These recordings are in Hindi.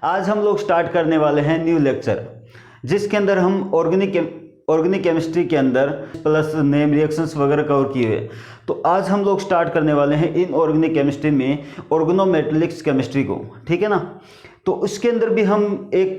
आज हम लोग स्टार्ट करने वाले हैं न्यू लेक्चर, जिसके अंदर हम ऑर्गेनिक केमिस्ट्री के अंदर प्लस नेम रिएक्शंस वगैरह कवर किए हुए। तो आज हम लोग स्टार्ट करने वाले हैं इन ऑर्गेनिक केमिस्ट्री में ऑर्गेनोमेटेलिक्स केमिस्ट्री को, ठीक है ना। तो उसके अंदर भी हम एक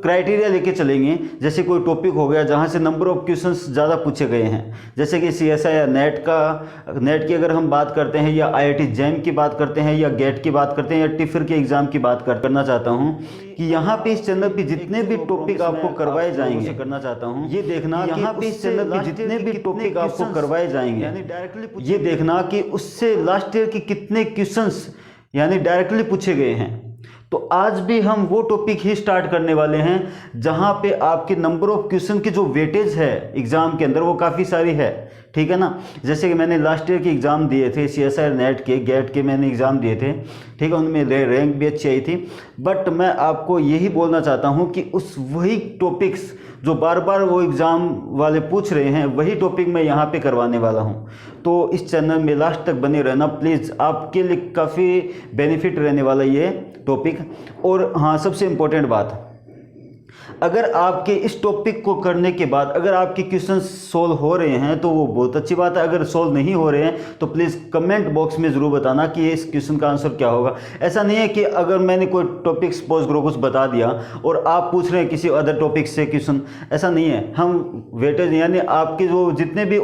क्राइटेरिया लेके चलेंगे, जैसे कोई टॉपिक हो गया जहाँ से नंबर ऑफ क्वेश्चंस ज़्यादा पूछे गए हैं, जैसे कि CSI या नेट की अगर हम बात करते हैं, या IIT जैम की बात करते हैं, या गेट की बात करते हैं, या टिफर के एग्ज़ाम की बात करना चाहता हूँ कि यहाँ पे इस चैनल पे जितने भी टॉपिक आपको करवाए जाएंगे, करना चाहता हूँ ये देखना यहाँ पे इस चैनल पे जितने भी टॉपिक आपको करवाए जाएंगे, यानी डायरेक्टली ये देखना कि उससे लास्ट ईयर के कितने क्वेश्चंस यानी डायरेक्टली पूछे गए हैं। तो आज भी हम वो टॉपिक ही स्टार्ट करने वाले हैं जहां पे आपके नंबर ऑफ क्वेश्चन की जो वेटेज है एग्जाम के अंदर वो काफ़ी सारी है, ठीक है ना। जैसे कि मैंने लास्ट ईयर के एग्ज़ाम दिए थे, CSI नेट के गेट के मैंने एग्ज़ाम दिए थे, ठीक है, उनमें रैंक भी अच्छी आई थी। बट मैं आपको यही बोलना चाहता हूँ कि उस वही टॉपिक्स जो बार बार वो एग्ज़ाम वाले पूछ रहे हैं, वही टॉपिक मैं यहाँ पे करवाने वाला हूँ। तो इस चैनल में लास्ट तक बने रहना प्लीज़, आपके लिए काफ़ी बेनिफिट रहने वाला ये टॉपिक। और हाँ, सबसे इम्पोर्टेंट बात, अगर आपके इस टॉपिक को करने के बाद अगर आपके क्वेश्चन सोल्व हो रहे हैं तो वो बहुत अच्छी बात है। अगर सोल्व नहीं हो रहे हैं तो प्लीज़ कमेंट बॉक्स में ज़रूर बताना कि इस क्वेश्चन का आंसर क्या होगा। ऐसा नहीं है कि अगर मैंने कोई टॉपिक सपोज करो कुछ बता दिया और आप पूछ रहे हैं किसी अदर टॉपिक से क्वेश्चन, ऐसा नहीं है। हम वेटेज यानी आपके जो जितने भी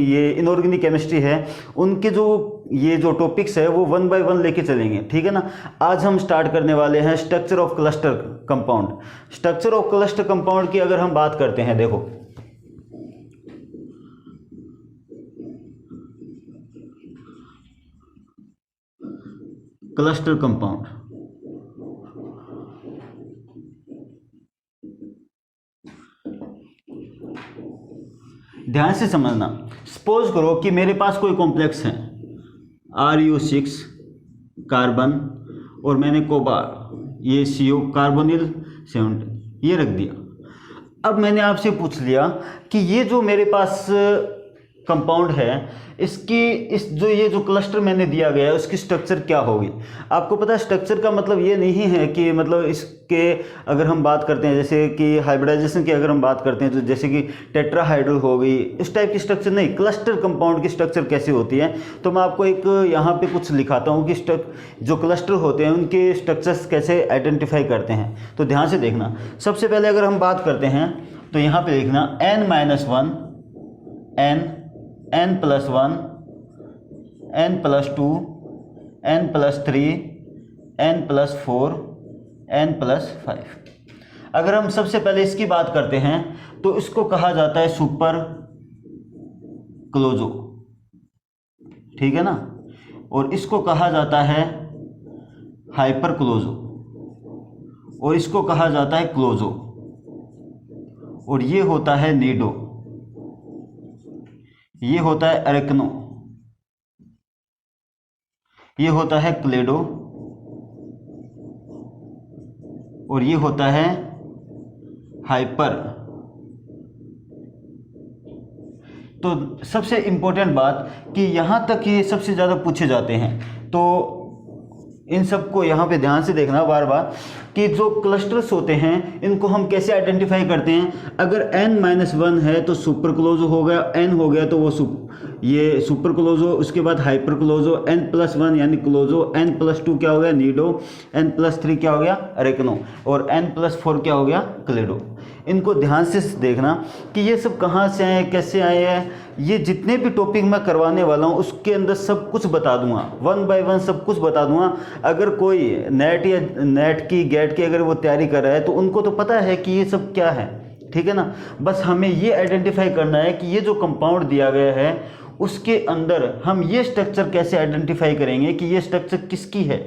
ये इनऑर्गेनिक केमिस्ट्री है उनके ये जो टॉपिक्स है वो 1 बाय 1 लेके चलेंगे, ठीक है ना। आज हम स्टार्ट करने वाले हैं structure of cluster compound. Structure of cluster compound की अगर हम बात करते हैं, देखो क्लस्टर कंपाउंड, ध्यान से समझना। सपोज करो कि मेरे पास कोई कॉम्प्लेक्स है RU6 कार्बन और मैंने कोबार ये CO कार्बोनिल 70 ये रख दिया। अब मैंने आपसे पूछ लिया कि ये जो मेरे पास कंपाउंड है इस ये जो क्लस्टर मैंने दिया गया है उसकी स्ट्रक्चर क्या होगी। आपको पता है स्ट्रक्चर का मतलब ये नहीं है कि मतलब इसके अगर हम बात करते हैं जैसे कि हाइब्रिडाइजेशन की अगर हम बात करते हैं तो जैसे कि टेट्राहाइड्रल हो गई, इस टाइप की स्ट्रक्चर नहीं। क्लस्टर कंपाउंड की स्ट्रक्चर कैसे होती है, तो मैं आपको एक यहाँ पे कुछ लिखाता हूँ कि जो क्लस्टर होते हैं उनके स्ट्रक्चर्स कैसे आइडेंटिफाई करते हैं। तो ध्यान से देखना। सबसे पहले अगर हम बात करते हैं तो यहाँ पे देखना N-1 N+1 N+2 N+3 N+4 N+5। अगर हम सबसे पहले इसकी बात करते हैं तो इसको कहा जाता है सुपर क्लोजो, ठीक है ना। और इसको कहा जाता है हाइपर क्लोजो और इसको कहा जाता है क्लोजो। और ये होता है नीडो, ये होता है अरेक्नो, ये होता है क्लेडो और ये होता है हाइपर। तो सबसे इंपॉर्टेंट बात कि यहाँ तक ये सबसे ज़्यादा पूछे जाते हैं। तो इन सबको यहाँ पे ध्यान से देखना बार बार कि जो क्लस्टर्स होते हैं इनको हम कैसे आइडेंटिफाई करते हैं। अगर N-1 है तो सुपर क्लोजो हो गया, N हो गया तो वो ये सुपर क्लोजो, उसके बाद हाइपर क्लोजो, N+1 यानी क्लोजो, N+2 क्या हो गया नीडो, N+3 क्या हो गया अरेक्नो और N+4 क्या हो गया क्लेडो। इनको ध्यान से देखना कि ये सब कहाँ से आए, कैसे आए हैं। ये जितने भी टॉपिक मैं करवाने वाला हूँ उसके अंदर सब कुछ बता दूंगा, 1 बाय 1 सब कुछ बता दूंगा। अगर कोई नेट की गेट की अगर वो तैयारी कर रहा है तो उनको तो पता है कि ये सब क्या है, ठीक है ना। बस हमें ये आइडेंटिफाई करना है कि ये जो कंपाउंड दिया गया है उसके अंदर हम ये स्ट्रक्चर कैसे आइडेंटिफाई करेंगे कि ये स्ट्रक्चर किसकी है,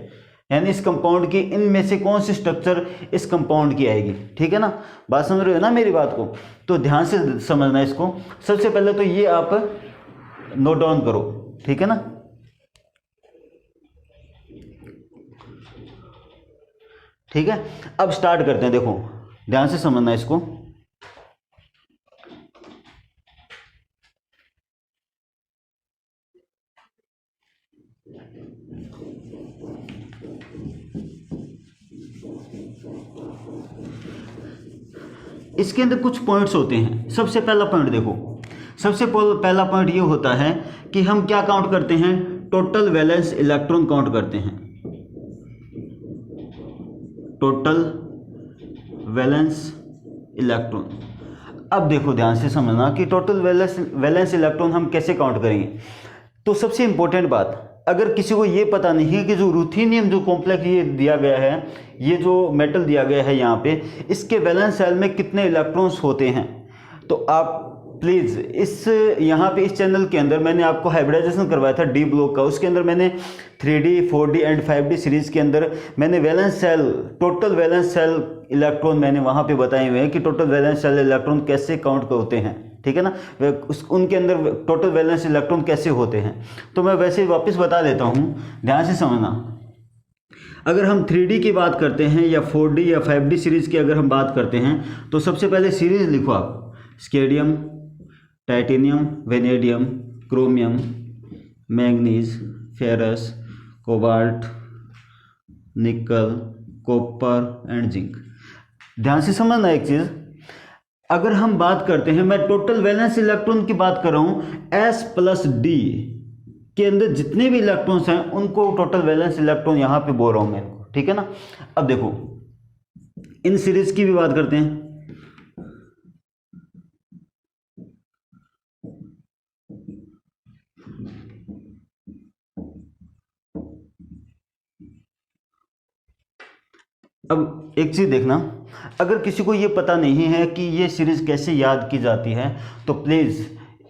यानी इस कंपाउंड की इनमें से कौन सी स्ट्रक्चर इस कंपाउंड की आएगी, ठीक है ना। बात समझ रहे हो ना मेरी बात को। तो ध्यान से समझना इसको। सबसे पहले तो ये आप नोट डाउन करो, ठीक है ना। ठीक है, अब स्टार्ट करते हैं। देखो ध्यान से समझना इसको। इसके अंदर कुछ पॉइंट्स होते हैं। सबसे पहला पॉइंट देखो, सबसे पहला पॉइंट ये होता है कि हम क्या काउंट करते हैं, टोटल वैलेंस इलेक्ट्रॉन काउंट करते हैं। Total valence electron. अब देखो ध्यान से समझना कि टोटल वैलेंस इलेक्ट्रॉन हम कैसे काउंट करेंगे। तो सबसे इंपॉर्टेंट बात, अगर किसी को ये पता नहीं है कि जो रूथेनियम जो कॉम्प्लेक्स ये दिया गया है, ये जो मेटल दिया गया है यहाँ पे, इसके वैलेंस शेल में कितने इलेक्ट्रॉन्स होते हैं, तो आप प्लीज़ इस यहाँ पे इस चैनल के अंदर मैंने आपको हाइब्रिडाइजेशन करवाया था डी ब्लॉक का। उसके अंदर मैंने 3D 4D and 5D series के अंदर मैंने valence shell, total valence shell electron मैंने वहाँ पे बताए हुए हैं कि टोटल वैलेंस शेल इलेक्ट्रॉन कैसे काउंट होते हैं, ठीक है ना। उनके अंदर टोटल वैलेंस इलेक्ट्रॉन कैसे होते हैं, तो मैं वैसे ही वापस बता देता हूँ, ध्यान से समझना। अगर हम 3D की बात करते हैं या 4D या 5D सीरीज़ की अगर हम बात करते हैं, तो सबसे पहले सीरीज़ लिखो आप, स्केडियम, titanium, vanadium, chromium, manganese, ferrous, cobalt, निकल, कॉपर एंड जिंक। ध्यान से समझना एक चीज़, अगर हम बात करते हैं, मैं टोटल वैलेंस इलेक्ट्रॉन की बात कर रहा हूँ, S+D के अंदर जितने भी इलेक्ट्रॉन्स हैं उनको टोटल वैलेंस इलेक्ट्रॉन यहाँ पे बोल रहा हूँ मैं इनको, ठीक है ना। अब देखो इन सीरीज की भी बात करते हैं। अब एक चीज़ देखना, अगर किसी को ये पता नहीं है कि ये सीरीज़ कैसे याद की जाती है, तो प्लीज़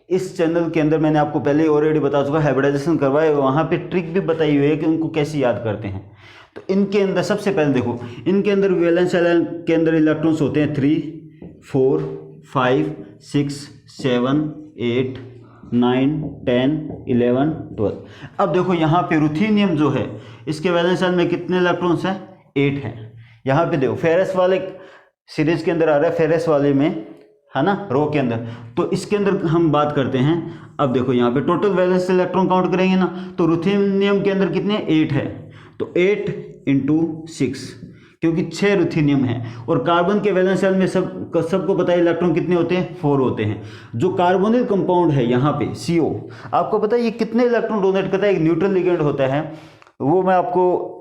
इस चैनल के अंदर मैंने आपको पहले ऑलरेडी बता चुका, हाइब्रिडाइजेशन करवाए, वहाँ पे ट्रिक भी बताई हुई है कि उनको कैसे याद करते हैं। तो इनके अंदर सबसे पहले देखो, इनके अंदर वैलेंस शेल के अंदर इलेक्ट्रॉन्स होते हैं 3, 4, 5, 6, 7, 8, 9, 10, 11, 12। अब देखो यहाँ पे रूथेनियम जो है, इसके वैलेंस शेल में कितने इलेक्ट्रॉन्स हैं, 8 हैं। यहाँ पे देखो फेरस वाले सीरीज के अंदर आ रहा है, फेरस वाले में है ना, रो के अंदर, तो इसके अंदर हम बात करते हैं। अब देखो यहाँ पे टोटल वैलेंस इलेक्ट्रॉन काउंट करेंगे ना, तो रूथेनियम के अंदर कितने, 8 है, तो 8 × 6, क्योंकि 6 रूथेनियम है। और कार्बन के वैलेंस शेल में सबको पता है इलेक्ट्रॉन कितने होते हैं, 4 होते हैं। जो कार्बोनिल कंपाउंड है यहाँ पे CO, आपको पता है ये कितने इलेक्ट्रॉन डोनेट करता है, एक न्यूट्रल लिगेंड होता है, वो मैं आपको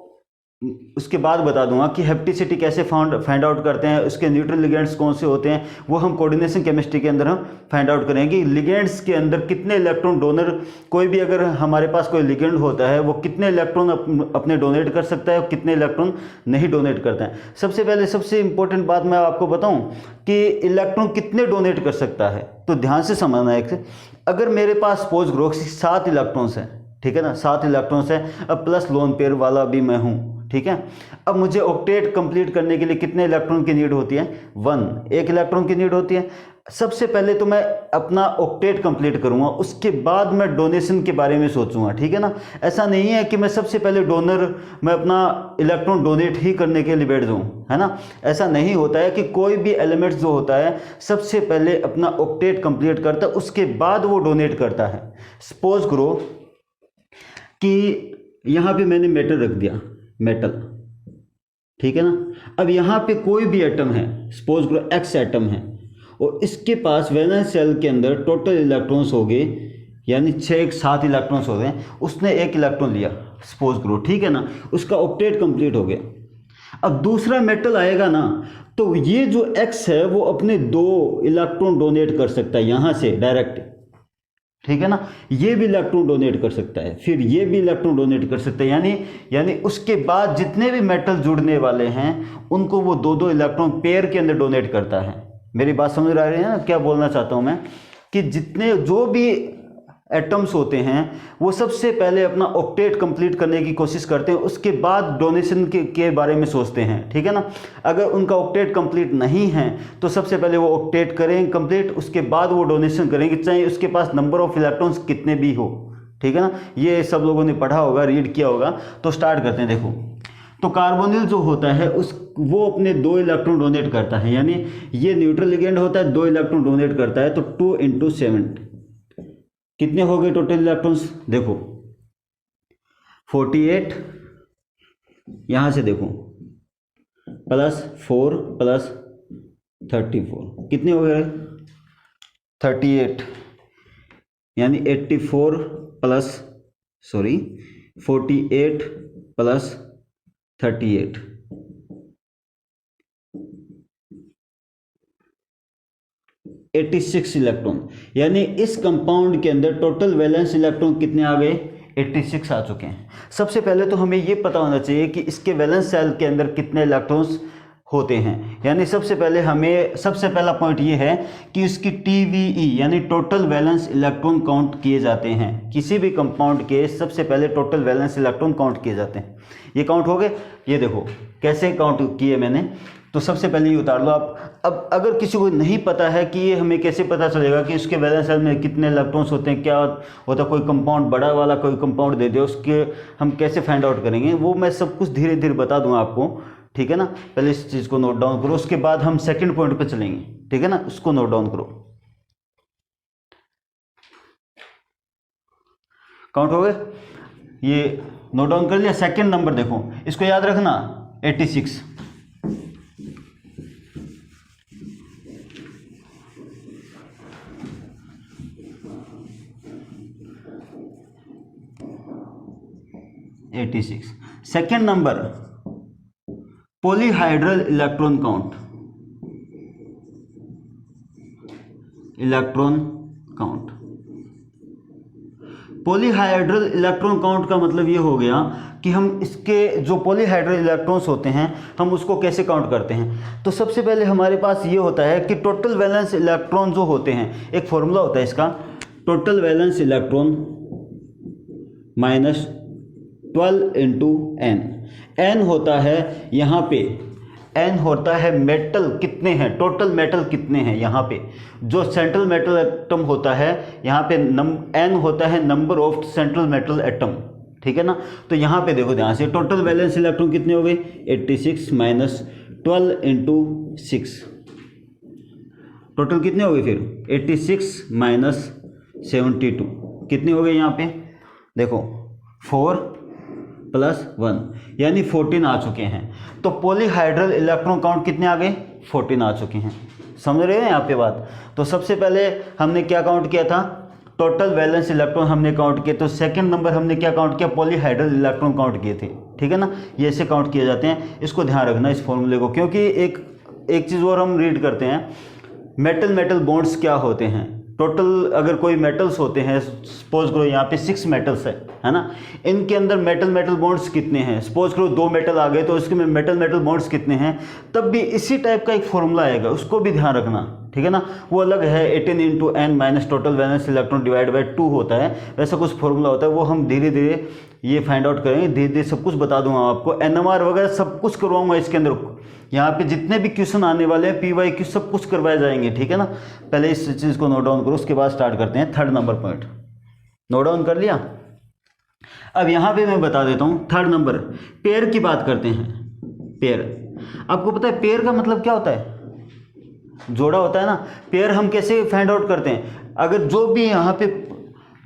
उसके बाद बता दूंगा कि हेप्टिसिटी कैसे फाइंड आउट करते हैं, उसके न्यूट्रल लिगेंड्स कौन से होते हैं, वो हम कोऑर्डिनेशन केमिस्ट्री के अंदर हम फाइंड आउट करेंगे। लिगेंड्स के अंदर कितने इलेक्ट्रॉन डोनर, कोई भी अगर हमारे पास कोई लिगेंड होता है वो कितने इलेक्ट्रॉन अपने डोनेट कर सकता है और कितने इलेक्ट्रॉन नहीं डोनेट करता है। सबसे पहले सबसे इंपॉर्टेंट बात मैं आपको बताऊँ कि इलेक्ट्रॉन कितने डोनेट कर सकता है, तो ध्यान से समझना एक, अगर मेरे पास सपोज करो 7 इलेक्ट्रॉन्स हैं, ठीक है ना, 7 इलेक्ट्रॉन्स हैं, अब प्लस लोन पेयर वाला भी मैं हूँ, ठीक है। अब मुझे ऑक्टेट कंप्लीट करने के लिए कितने इलेक्ट्रॉन की नीड होती है, 1 इलेक्ट्रॉन की नीड होती है। सबसे पहले तो मैं अपना ऑक्टेट कंप्लीट करूंगा, उसके बाद मैं डोनेशन के बारे में सोचूंगा, ठीक है ना। ऐसा नहीं है कि मैं सबसे पहले मैं अपना इलेक्ट्रॉन डोनेट ही करने के लिए बैठ जाऊं, है ना। ऐसा नहीं होता है कि कोई भी एलिमेंट जो होता है सबसे पहले अपना ऑक्टेट कंप्लीट करता है, उसके बाद वो डोनेट करता है। सपोज करो कि यहाँ पे मैंने मेटल रख दिया, मेटल, ठीक है ना। अब यहाँ पे कोई भी एटम है, सपोज करो X एटम है, और इसके पास वैलेंस शेल के अंदर टोटल इलेक्ट्रॉन्स हो गए, यानी 7 इलेक्ट्रॉन्स हो गए, उसने 1 इलेक्ट्रॉन लिया सपोज करो, ठीक है ना, उसका ऑक्टेट कंप्लीट हो गया। अब दूसरा मेटल आएगा ना, तो ये जो X है वो अपने 2 इलेक्ट्रॉन डोनेट कर सकता है यहाँ से डायरेक्ट, ठीक है ना। ये भी इलेक्ट्रॉन डोनेट कर सकता है, फिर ये भी इलेक्ट्रॉन डोनेट कर सकता है, यानी उसके बाद जितने भी मेटल जुड़ने वाले हैं उनको वो 2 इलेक्ट्रॉन पेयर के अंदर डोनेट करता है। मेरी बात समझ रही है ना, क्या बोलना चाहता हूँ मैं, कि जितने जो भी एटम्स होते हैं वो सबसे पहले अपना ऑक्टेट कंप्लीट करने की कोशिश करते हैं, उसके बाद डोनेशन के बारे में सोचते हैं, ठीक है ना। अगर उनका ऑक्टेट कंप्लीट नहीं है तो सबसे पहले वो ऑक्टेट करें कंप्लीट, उसके बाद वो डोनेशन करेंगे, चाहे उसके पास नंबर ऑफ इलेक्ट्रॉन्स कितने भी हो, ठीक है ना। ये सब लोगों ने पढ़ा होगा, रीड किया होगा। तो स्टार्ट करते हैं। देखो, तो कार्बोनिल जो होता है वो अपने 2 इलेक्ट्रॉन डोनेट करता है, यानी ये न्यूट्रल लिगेंड होता है, 2 इलेक्ट्रॉन डोनेट करता है, तो 2 × 7 कितने हो गए टोटल इलेक्ट्रॉन्स, देखो 48, यहां से देखो प्लस 4 प्लस 34 कितने हो गए? 38, यानी 84 प्लस 48 प्लस 38, 86 इलेक्ट्रॉन। यानी इस कंपाउंड के अंदर टोटल वैलेंस इलेक्ट्रॉन कितने आ गए? 86 आ चुके हैं। सबसे पहले तो हमें ये पता होना चाहिए कि इसके वैलेंस सेल के अंदर कितने इलेक्ट्रॉन्स होते हैं। यानी सबसे पहला पॉइंट ये है कि इसकी TVE यानी टोटल वैलेंस इलेक्ट्रॉन काउंट किए जाते हैं। किसी भी कंपाउंड के सबसे पहले टोटल वैलेंस इलेक्ट्रॉन काउंट किए जाते हैं। ये काउंट हो गए। ये देखो कैसे काउंट किए मैंने, तो सबसे पहले ये उतार लो आप। अब अगर किसी को नहीं पता है कि ये हमें कैसे पता चलेगा कि उसके वैलेंस सेल में कितने इलेक्ट्रॉन्स होते हैं, क्या होता है, कोई कंपाउंड बड़ा वाला कोई कंपाउंड दे दे, उसके हम कैसे फाइंड आउट करेंगे, वो मैं सब कुछ धीरे धीरे बता दूंगा आपको, ठीक है ना। पहले इस चीज़ को नोट डाउन करो, उसके बाद हम सेकंड पॉइंट पे चलेंगे, ठीक है ना। उसको नोट डाउन करो। काउंट हो गए, ये नोट डाउन कर लिया। सेकंड नंबर देखो, इसको याद रखना 86। Second number polyhedral electron count. Polyhedral electron count का मतलब ये हो गया कि हम इसके जो पॉलीहाइड्रल इलेक्ट्रॉन्स होते हैं हम उसको कैसे काउंट करते हैं। तो सबसे पहले हमारे पास ये होता है कि टोटल वैलेंस इलेक्ट्रॉन जो होते हैं, एक फॉर्मूला होता है इसका, total valence electron minus 12 into N. N होता है यहाँ पे, एन होता है मेटल कितने हैं, टोटल मेटल कितने हैं। यहाँ पे जो सेंट्रल मेटल एटम होता है, यहाँ पे एन होता है number of central metal atom, ठीक है ना। तो यहाँ पे देखो ध्यान से, टोटल वैलेंस इलेक्ट्रॉन कितने हो गए? 86 माइनस 12 इंटू 6, टोटल कितने हो गए फिर? 86 माइनस 72 कितने हो गए? यहाँ पे देखो 4 प्लस 1 यानी 14 आ चुके हैं। तो पॉलीहाइड्रल इलेक्ट्रॉन काउंट कितने आ गए? 14 आ चुके हैं। समझ रहे हैं यहाँ पे बात। तो सबसे पहले हमने क्या काउंट किया था? टोटल वैलेंस इलेक्ट्रॉन हमने काउंट किए। तो सेकंड नंबर हमने क्या काउंट किया? पॉलीहाइड्रल इलेक्ट्रॉन काउंट किए थे, ठीक है ना। ये ऐसे काउंट किए जाते हैं, इसको ध्यान रखना इस फॉर्मूले को, क्योंकि एक चीज़ और हम रीड करते हैं, मेटल बॉन्ड्स क्या होते हैं। टोटल अगर कोई मेटल्स होते हैं, सपोज करो यहाँ पे 6 मेटल्स है ना, इनके अंदर मेटल बॉन्ड्स कितने हैं। सपोज करो 2 मेटल आ गए तो इसके में मेटल बॉन्ड्स कितने हैं, तब भी इसी टाइप का एक फॉर्मूला आएगा, उसको भी ध्यान रखना, ठीक है ना। वो अलग है, 18 into n minus total valence electron divide by 2 होता है, वैसा कुछ फॉर्मूला होता है। वो हम धीरे धीरे ये फाइंड आउट करेंगे, धीरे धीरे सब कुछ बता दूंगा आपको। NMR वगैरह सब कुछ करवाऊंगा इसके अंदर। यहाँ पे जितने भी क्वेश्चन आने वाले हैं, PYQ सब कुछ करवाए जाएंगे, ठीक है ना। पहले इस चीज़ को नोट डाउन करो, उसके बाद स्टार्ट करते हैं third number point. Note down कर लिया। अब यहाँ पे मैं बता देता हूँ थर्ड नंबर, पेयर की बात करते हैं। पेयर, आपको पता है पेयर का मतलब क्या होता है? जोड़ा होता है ना। पेयर हम कैसे फाइंड आउट करते हैं? अगर जो भी यहाँ पे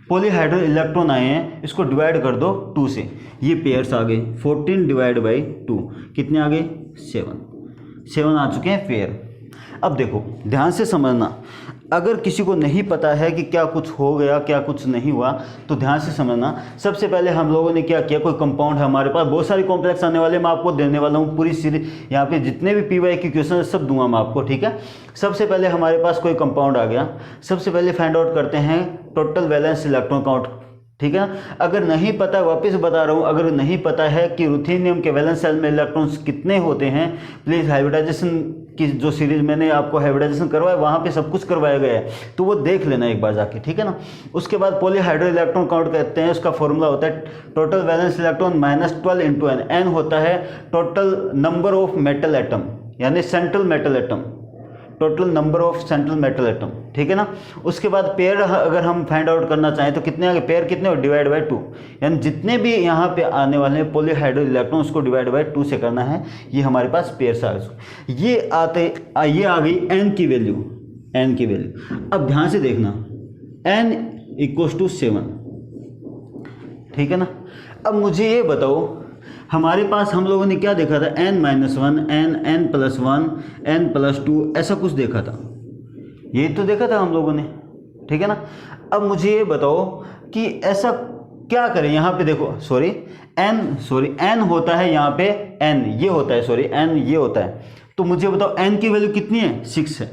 पॉलीहाइड्रल इलेक्ट्रॉन आए हैं, इसको डिवाइड कर दो 2 से, ये पेयर्स आ गए। 14 डिवाइड बाई 2 कितने आ गए? 7 आ चुके हैं पेयर। अब देखो ध्यान से समझना, अगर किसी को नहीं पता है कि क्या कुछ हो गया क्या कुछ नहीं हुआ, तो ध्यान से समझना। सबसे पहले हम लोगों ने क्या किया, कोई कंपाउंड है हमारे पास, बहुत सारे कॉम्प्लेक्स आने वाले, मैं आपको देने वाला हूँ पूरी सीरीज। यहाँ पे जितने भी PYQ क्वेश्चन सब दूंगा मैं आपको, ठीक है। सबसे पहले हमारे पास कोई कंपाउंड आ गया, सबसे पहले फाइंड आउट करते हैं टोटल वैलेंस इलेक्ट्रॉन काउंट, ठीक है ना। अगर नहीं पता, वापस बता रहा हूँ, अगर नहीं पता है कि रुथेनियम के वैलेंस सेल में इलेक्ट्रॉन्स कितने होते हैं, प्लीज़ हाइब्रिडाइजेशन की जो सीरीज मैंने आपको हाइब्रिडाइजेशन करवाया, वहाँ पे सब कुछ करवाया गया है, तो वो देख लेना एक बार जाके, ठीक है ना। उसके बाद पॉलीहाइड्रल इलेक्ट्रॉन काउंट कहते हैं, उसका फॉर्मूला होता है total valence electron minus 12 into N. N होता है total number of metal atom, यानी central metal atom, total number of central metal atom, ठीक है ना। उसके बाद पेयर अगर हम फाइंड आउट करना चाहें तो कितने आगे? पेयर कितने हो? डिवाइड बाई 2, यानी जितने भी यहाँ पे आने वाले हैं पॉलीहाइड्रल इलेक्ट्रॉन, उसको डिवाइड बाई 2 से करना है। ये हमारे पास पेयर आ गए। ये आ गई एन की वैल्यू, एन की वैल्यू। अब ध्यान से देखना, एन इक्वल्स टू 7, ठीक है ना। अब मुझे ये बताओ, हमारे पास हम लोगों ने क्या देखा था, n-1, n+1, n+2 ऐसा कुछ देखा था, यही तो देखा था हम लोगों ने, ठीक है ना। अब मुझे ये बताओ कि ऐसा क्या करें, यहाँ पे देखो n होता है, यहाँ पे n ये होता है, n ये होता है, तो मुझे बताओ n की वैल्यू कितनी है, 6 है,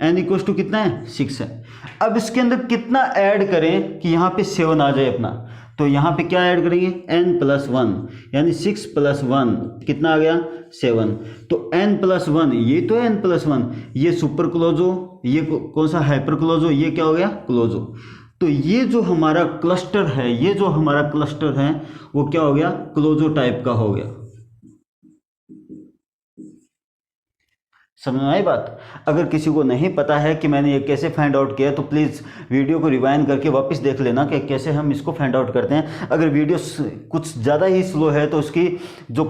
n इक्वल टू कितना है, 6 है। अब इसके अंदर कितना ऐड करें कि यहाँ पे 7 आ जाए अपना, तो यहाँ पे क्या ऐड करेंगे, n+1, यानी 6 + 1 कितना आ गया, 7। तो n+1 ये तो है, n+1 ये सुपर क्लोजो, ये कौन सा हाइपर क्लोजो, ये क्या हो गया, क्लोजो। तो ये जो हमारा क्लस्टर है, ये जो हमारा क्लस्टर है वो क्या हो गया, क्लोजो टाइप का हो गया। समझ में आई बात। अगर किसी को नहीं पता है कि मैंने ये कैसे फाइंड आउट किया, तो प्लीज़ वीडियो को रिवाइंड करके वापस देख लेना कि कैसे हम इसको फाइंड आउट करते हैं। अगर वीडियो कुछ ज़्यादा ही स्लो है तो उसकी जो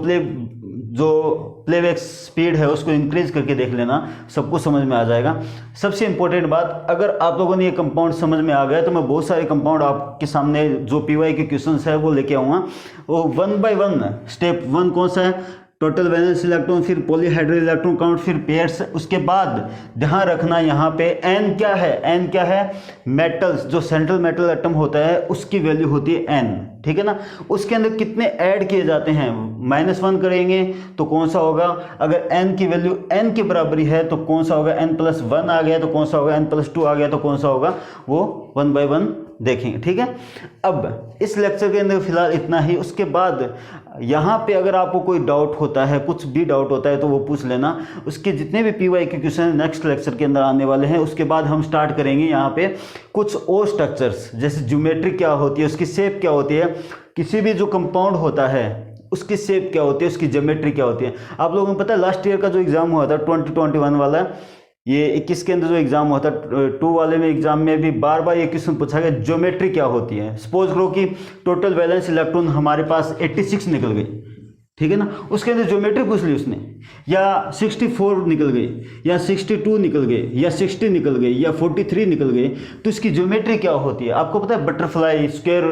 प्लेबैक स्पीड है उसको इंक्रीज करके देख लेना, सबको समझ में आ जाएगा। सबसे इंपॉर्टेंट बात, अगर आप लोगों ने ये कंपाउंड समझ में आ गया तो मैं बहुत सारे कंपाउंड आपके सामने जो PY के क्वेश्चंस है वो लेके आऊँगा। वो 1 बाय 1, स्टेप 1 कौन सा है, टोटल वैलेंस इलेक्ट्रॉन, फिर पॉलीहाइड्रल इलेक्ट्रॉन काउंट, फिर पेयर्स। उसके बाद ध्यान रखना यहाँ पे n क्या है, n क्या है, मेटल्स, जो सेंट्रल मेटल एटम होता है उसकी वैल्यू होती है n, ठीक है ना। उसके अंदर कितने ऐड किए जाते हैं, -1 करेंगे तो कौन सा होगा, अगर n की वैल्यू n के बराबरी है तो कौन सा होगा, n+1 आ गया तो कौन सा होगा, n+2 आ गया तो कौन सा होगा, वो 1 बाय 1 देखेंगे, ठीक है। अब इस लेक्चर के अंदर फिलहाल इतना ही। उसके बाद यहाँ पे अगर आपको कोई डाउट होता है, कुछ भी डाउट होता है तो वो पूछ लेना। उसके जितने भी PY के क्वेश्चन नेक्स्ट लेक्चर के अंदर आने वाले हैं। उसके बाद हम स्टार्ट करेंगे यहाँ पे कुछ और स्ट्रक्चर्स, जैसे ज्योमेट्री क्या होती है, उसकी शेप क्या होती है, किसी भी जो कंपाउंड होता है उसकी शेप क्या होती है, उसकी ज्योमेट्री क्या होती है। आप लोगों को पता है लास्ट ईयर का जो एग्जाम हुआ था 2021 वाला, ये 21 के अंदर जो एग्जाम हुआ था 2 वाले में, एग्जाम में भी बार बार ये क्वेश्चन पूछा गया, ज्योमेट्री क्या होती है। सपोज करो कि टोटल वैलेंस इलेक्ट्रॉन हमारे पास 86 निकल गई, ठीक है ना, उसके अंदर ज्योमेट्री पूछ ली उसने, या 64 निकल गई, या 62 निकल गए, या 60 निकल गई, या 43 निकल गए, तो इसकी ज्योमेट्री क्या होती है। आपको पता है बटरफ्लाई, स्क्वायर,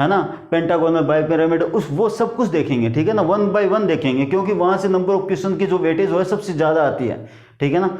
है ना, पेंटागोनल, बाइपिरामिड, वो सब कुछ देखेंगे, ठीक है ना, 1 बाय 1 देखेंगे, क्योंकि वहाँ से नंबर ऑफ क्वेश्चन की जो वेटेज हो है सबसे ज़्यादा आती है, ठीक है ना।